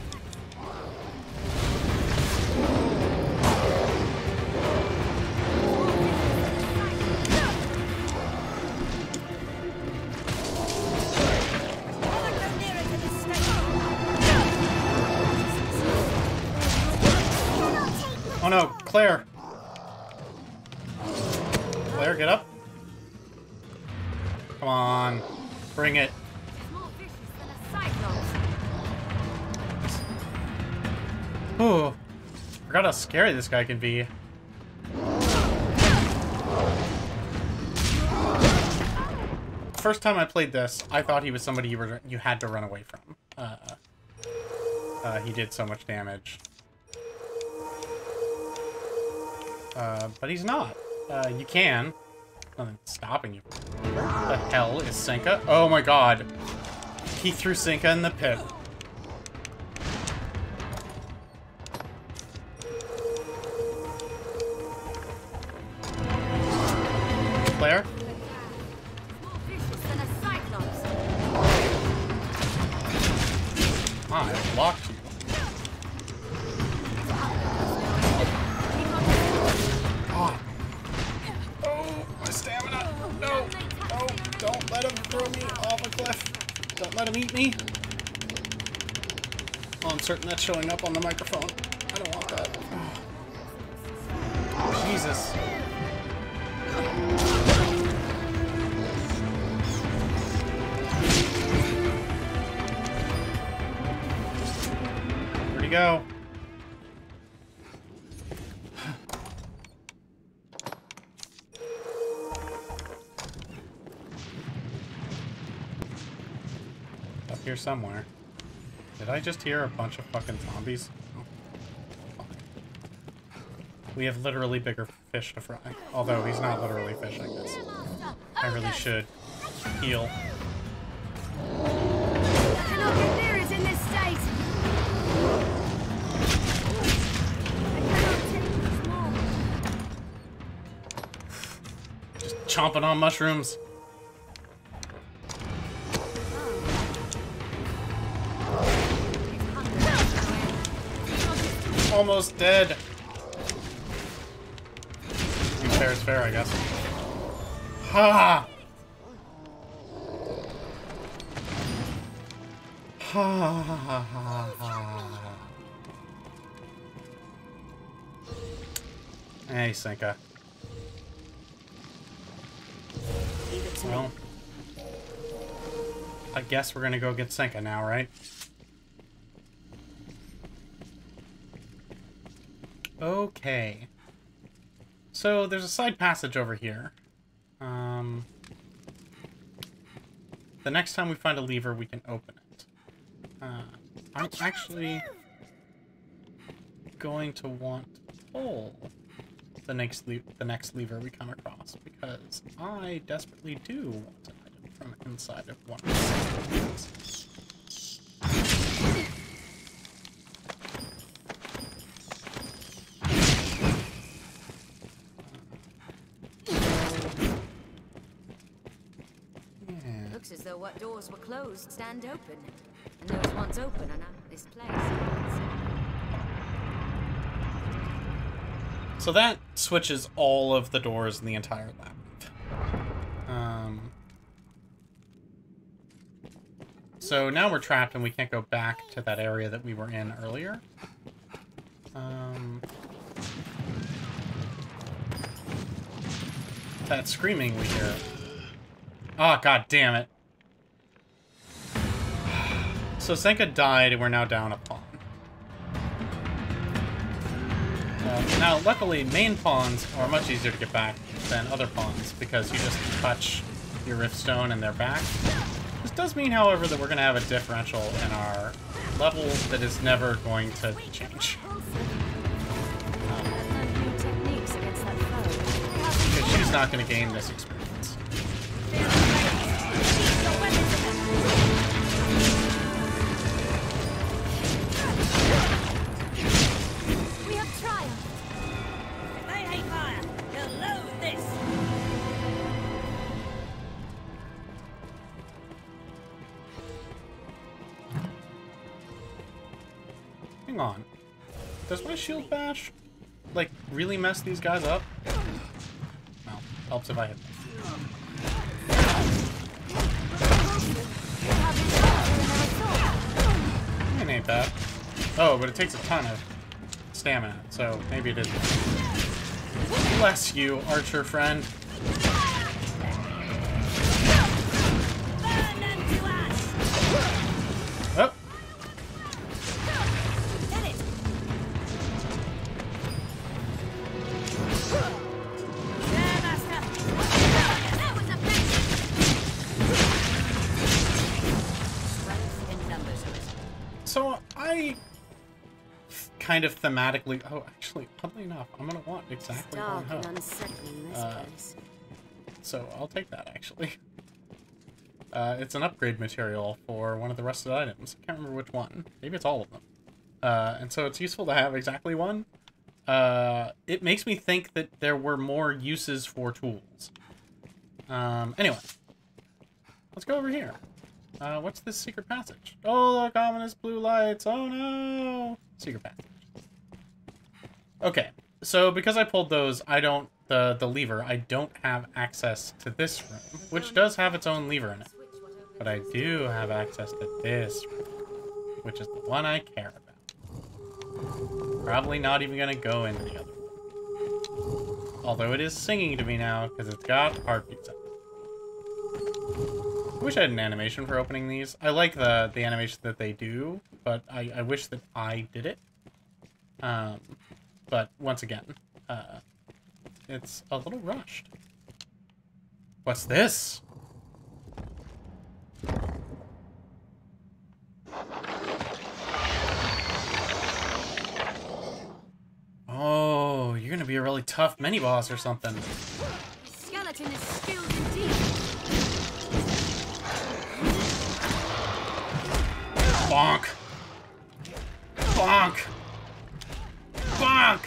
Oh no, Claire. Claire, get up. Come on. Bring it. Ooh. Forgot how scary this guy can be. First time I played this, I thought he was somebody you had to run away from. He did so much damage. But he's not. You can. Nothing's stopping you. What the hell is Senka? Oh my god. He threw Senka in the pit. Claire? I blocked you. God. Oh, my stamina. No. No. Don't let him throw me off a cliff. Don't let him eat me. Oh, I'm certain that's showing up on the microphone. I don't want that. Oh, Jesus. Where'd he go? Up here somewhere. Did I just hear a bunch of fucking zombies? Oh. We have literally bigger fish to fry. Although he's not literally fish, I guess. I really should heal. Cannot get near it in this state. Just chomping on mushrooms. Almost dead. Fair is fair, I guess. Ha! Ha ha ha ha. Hey, Senka. Well, I guess we're gonna go get Senka now, right? Okay. So, there's a side passage over here. The next time we find a lever, we can open it. I'm actually going to want to pull the next lever we come across, because I desperately do want an item from inside of one of the levers. Looks as though what doors were closed stand open, and those ones open are now this place. So that switches all of the doors in the entire labyrinth. So now we're trapped and we can't go back to that area that we were in earlier. That screaming we hear. Oh, god damn it. So Senka died and we're now down a pawn. Now, luckily, main pawns are much easier to get back than other pawns, because you just touch your Riftstone and they're back. This does mean, however, that we're going to have a differential in our level that is never going to change. Because she's not going to gain this experience. hang on. Does my shield bash, like, really mess these guys up? No. Helps if I hit them. It ain't bad. Oh, but it takes a ton of stamina, so maybe it isn't. Bless you, archer friend. Oh. So I kind of thematically. Oh, actually, oddly enough, I'm gonna want exactly one hoe. So I'll take that actually. It's an upgrade material for one of the rusted items. I can't remember which one. Maybe it's all of them. And so it's useful to have exactly one. It makes me think that there were more uses for tools. Anyway. Let's go over here. What's this secret passage? Oh, look, ominous blue lights. Oh, no. Secret passage. Okay. So because I pulled those, I don't... The lever, I don't have access to this room, which does have its own lever in it. But I do have access to this room, which is the one I care about. Probably not even going to go into the other one. Although it is singing to me now, because it's got heartbeats in it. I wish I had an animation for opening these. I like the animation that they do, but I wish that I did it. But once again, it's a little rushed. What's this? Oh, you're gonna be a really tough mini-boss or something. Skeleton is skilled indeed. Bonk. Bonk. Bonk.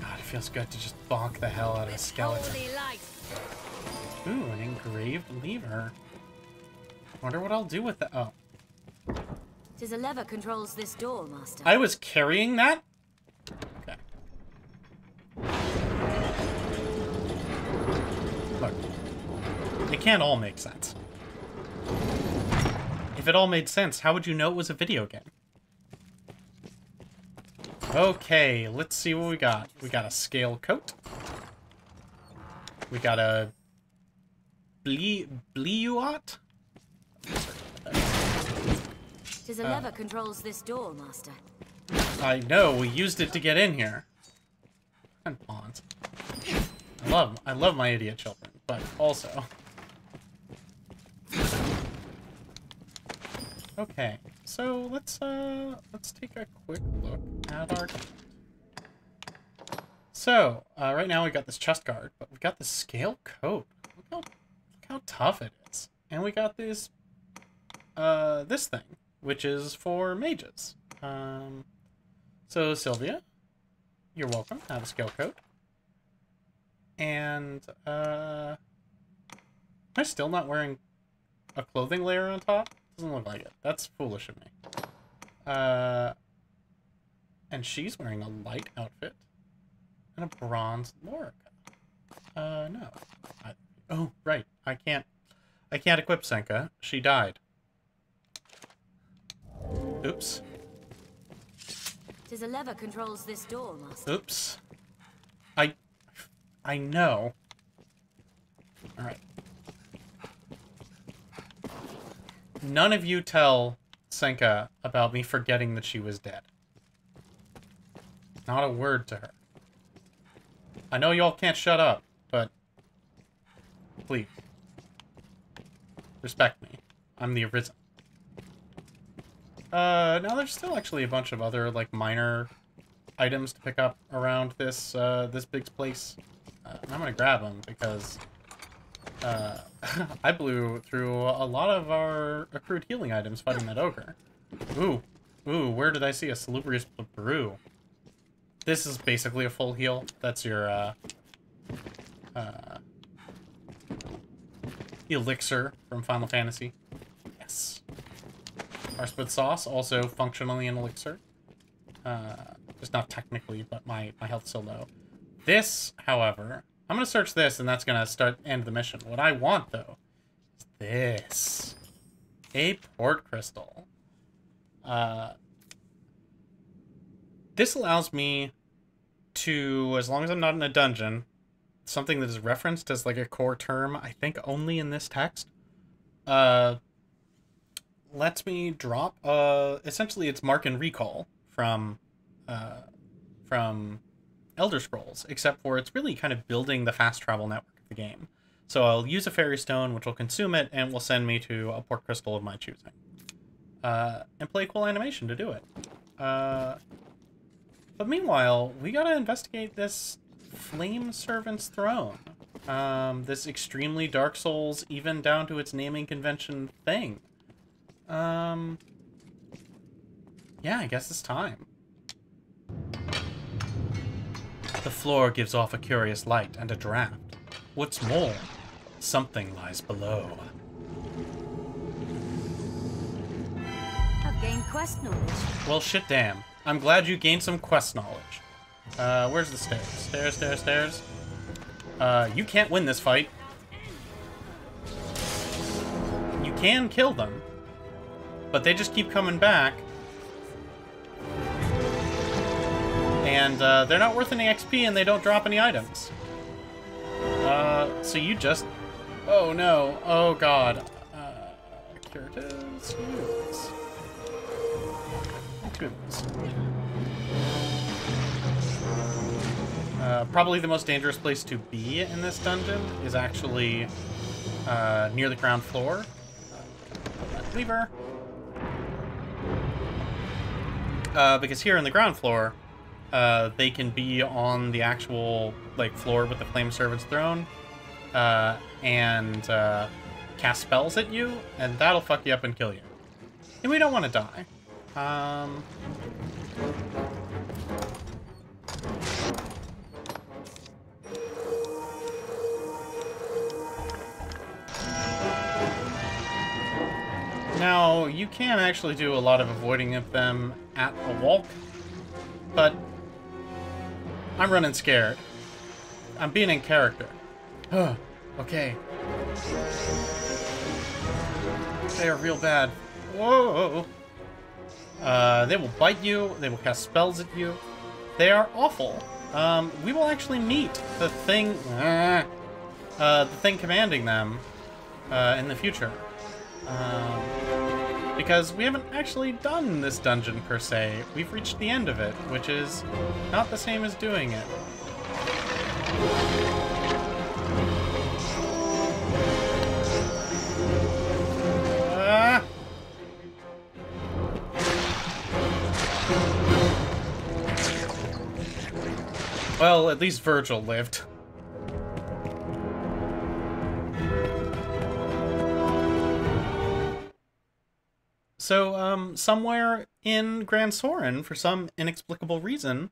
God, it feels good to just bonk the hell out of a skeleton. Ooh, an engraved lever. Wonder what I'll do with that. Oh. Tis a lever controls this door, Master. I was carrying that? Okay. Look. It can't all make sense. If it all made sense, how would you know it was a video game? Okay, let's see what we got. We got a scale coat. We got a... Bliuot? Tis a lever controls this door, Master. I know, we used it to get in here. And pawns. I love my idiot children, but also... Okay, so let's take a quick look at our... So, right now we got this chest guard, but we got the scale coat. Look how tough it is. And we got this, this thing, which is for mages. So Sylvia, you're welcome. Have a scale coat. And, am I still not wearing a clothing layer on top? Doesn't look like it. That's foolish of me. And she's wearing a light outfit and a bronze Lorica. No. Oh, right. I can't equip Senka. She died. Oops. Tis a lever controls this door, Master. Oops. I know. All right. None of you tell Senka about me forgetting that she was dead. Not a word to her. I know y'all can't shut up, but please. Respect me. I'm the Arisen. Now there's still actually a bunch of other, like, minor items to pick up around this, this big place. And I'm gonna grab them because... I blew through a lot of our accrued healing items fighting that ogre. Ooh, where did I see a salubrious brew? This is basically a full heal. That's your, elixir from Final Fantasy. Yes. Arspud sauce, also functionally an elixir. Just not technically, but my health's so low. This, however, I'm going to search this, and that's going to end the mission. What I want, though, is this. A port crystal. This allows me to, as long as I'm not in a dungeon, something that is referenced as like a core term, I think only in this text, lets me drop, essentially it's mark and recall from Elder Scrolls, except for it's really kind of building the fast travel network of the game. So I'll use a fairy stone, which will consume it, and will send me to a port crystal of my choosing. And play a cool animation to do it. But meanwhile, we gotta investigate this Flame Servant's Throne. This extremely Dark Souls, even down to its naming convention thing. Yeah, I guess it's time. The floor gives off a curious light and a draft. What's more, something lies below. I've gained quest knowledge. Well, shit damn. I'm glad you gained some quest knowledge. Where's the stairs? Stairs, stairs, stairs. You can't win this fight. You can kill them, but they just keep coming back. And they're not worth any XP, and they don't drop any items. So you just... Oh no. Oh god. Curatives. Use. Goodness. Probably the most dangerous place to be in this dungeon is actually near the ground floor. Lever. Because here in the ground floor, they can be on the actual like floor with the Flame Servant's Throne, and cast spells at you, and that'll fuck you up and kill you. And we don't want to die. Now, you can actually do a lot of avoiding of them at a walk, but I'm running scared. I'm being in character. Okay. They are real bad. Whoa! They will bite you, they will cast spells at you. They are awful. We will actually meet the thing commanding them in the future. Because we haven't actually done this dungeon per se. We've reached the end of it, which is not the same as doing it. Well, at least Virgil lived. So, somewhere in Gran Soren, for some inexplicable reason,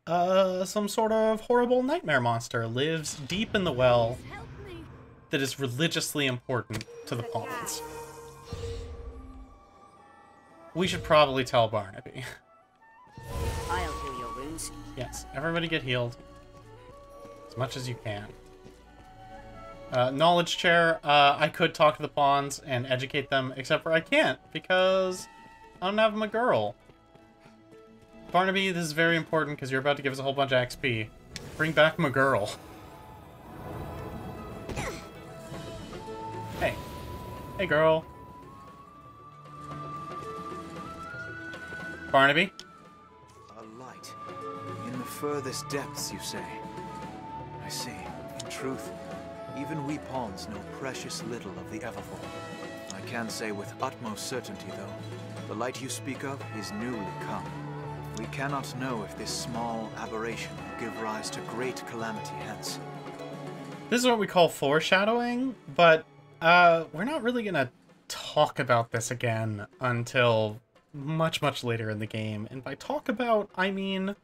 some sort of horrible nightmare monster lives deep in the well that is religiously important to the pawns. We should probably tell Barnaby. I'll heal your wounds. Yes, everybody get healed. As much as you can. Knowledge chair, I could talk to the pawns and educate them, except for I can't, because I don't have my girl. Barnaby, this is very important, because you're about to give us a whole bunch of XP. Bring back my girl. Hey. Hey, girl. Barnaby? A light. In the furthest depths, you say? I see. In truth, even we pawns know precious little of the Everfall. I can say with utmost certainty, though, the light you speak of is newly come. We cannot know if this small aberration will give rise to great calamity hence. This is what we call foreshadowing, but we're not really gonna talk about this again until much, much later in the game. And by talk about, I mean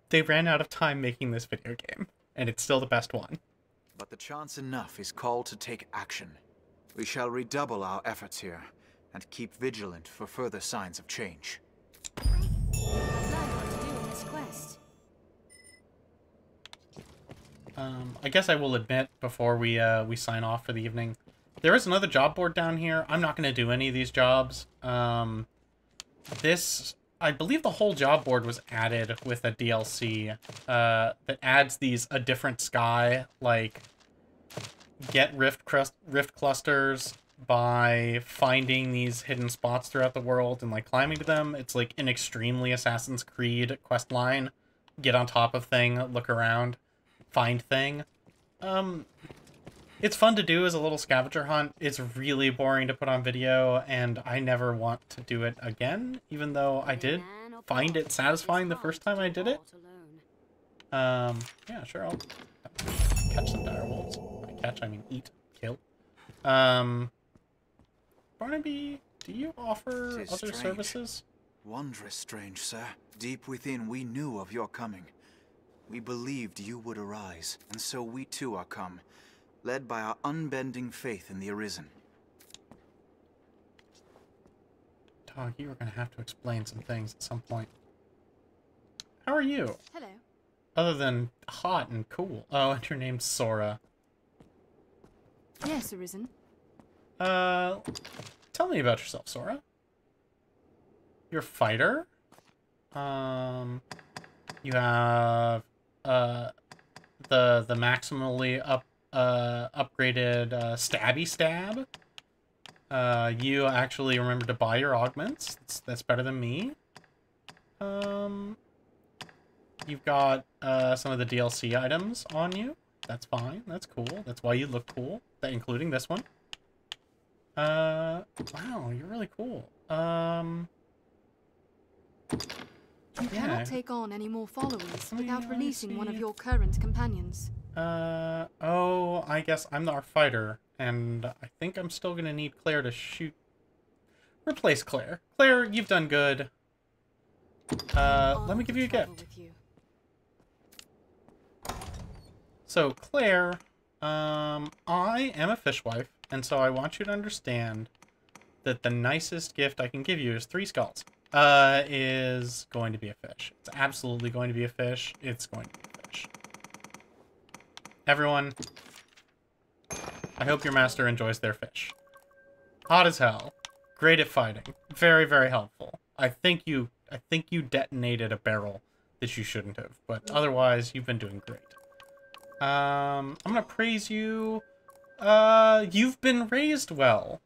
they ran out of time making this video game, and it's still the best one. But the chance enough is called to take action. We shall redouble our efforts here, and keep vigilant for further signs of change. I've learned what to do in this quest. I guess I will admit, before we sign off for the evening, there is another job board down here. I'm not going to do any of these jobs. I believe the whole job board was added with a DLC that adds a different sky, like get rift clusters by finding these hidden spots throughout the world and like climbing to them. It's like an extremely Assassin's Creed quest line. Get on top of thing, look around, find thing. It's fun to do as a little scavenger hunt. It's really boring to put on video, and I never want to do it again, even though I did find it satisfying the first time I did it. Yeah, sure, I'll catch some direwolves. By catch, I mean eat, kill. Barnaby, do you offer other services? Wondrous strange, sir. Deep within, we knew of your coming. We believed you would arise, and so we too are come, led by our unbending faith in the Arisen. Dog, you are going to have to explain some things at some point. How are you? Hello. Other than hot and cool. Oh, and your name's Sora. Yes, Arisen. Tell me about yourself, Sora. You're a fighter. You have the maximally upgraded stabby stab. You actually remember to buy your augments. That's better than me. You've got some of the DLC items on you. That's fine. That's cool. That's why you look cool. Including this one. Wow, you're really cool. You cannot take on any more followers without releasing one of your current companions. Oh, I guess I'm our fighter, and I think I'm still gonna need Claire to shoot. Replace Claire. Claire, you've done good. Let me give you a gift. So, Claire, I am a fishwife, and so I want you to understand that the nicest gift I can give you is 3 skulls. Is going to be a fish. It's absolutely going to be a fish. It's going to be a fish. Everyone, I hope your master enjoys their fish. Hot as hell. Great at fighting. Very, very helpful. I think you detonated a barrel that you shouldn't have, but otherwise you've been doing great. I'm gonna praise you. You've been raised well.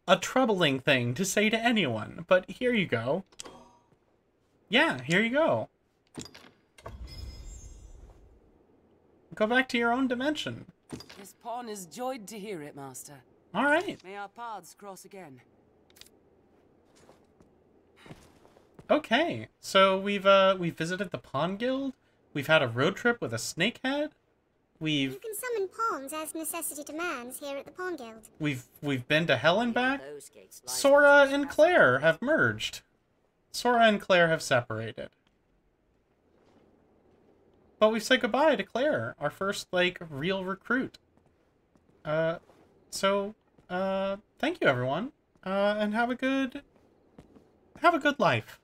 A troubling thing to say to anyone, but here you go. Yeah, here you go. Go back to your own dimension. This pawn is joyed to hear it, Master. All right. May our paths cross again. Okay, so we've visited the Pawn Guild. We've had a road trip with a snakehead. You can summon pawns as necessity demands here at the Pawn Guild. We've been to hell and back. Sora and Claire have merged. Sora and Claire have separated. But we said goodbye to Claire, our first like real recruit. So thank you everyone. And have a good life.